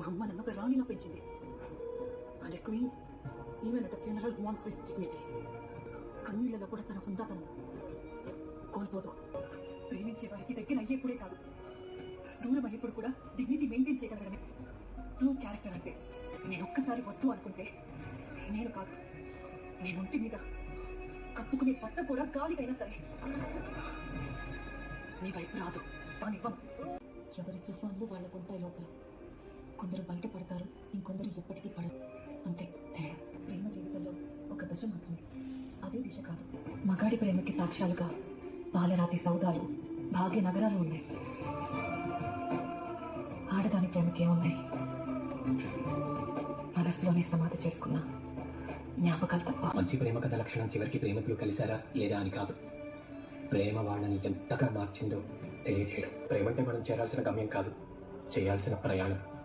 మా అమ్మ నన్ను ఒక రాణిలా పెంచింది. And queen even at funeral wants with dignity. కన్నీళ్లలో కూడా తన హుందాతనం కోల్పోదు. ప్రేమించే వారికి దగ్గర అయ్యేప్పుడే కాదు, దూరం అయ్యేప్పుడు కూడా డిగ్నిటీ మెయింటైన్ చేయగలగడమే ట్రూ క్యారెక్టర్ అంటే. నేను ఒక్కసారి వద్దు అనుకుంటే నేను కాదు, నేను ఒంటి మీద కప్పుకునే పట్ట కూడా గాలికైనా సరే నీ వైపు రాదు, తానివ్వను. ఎవరి తుఫాన్లు వాళ్ళకుంటాయి లోపల. కొందరు బయటపడతారు, ఇంకొందరు ఎప్పటికీ పడరు. అంతే తేడా. ప్రేమ జీవితంలో ఒక దశ మాత్రమే, అదే దిశ కాదు. మగాడి ప్రేమకి సాక్ష్యాలుగా పాలరాతి సౌదాలు, భాగ్య నగరాలు ఉన్నాయి. ఆడదాని ప్రేమకి ఏమున్నాయి? మనసులోనే సమాధి చేసుకున్న జ్ఞాపకాలు తప్ప. మంచి ప్రేమ కథ లక్షణం చివరికి ప్రేమికులు కలిశారా లేదా అని కాదు, ప్రేమ వాళ్ళని ఎంతగా మార్చిందో తెలియజేయడం. ప్రేమంటే మనం చేరాల్సిన గమ్యం కాదు, చేయాల్సిన ప్రయాణం.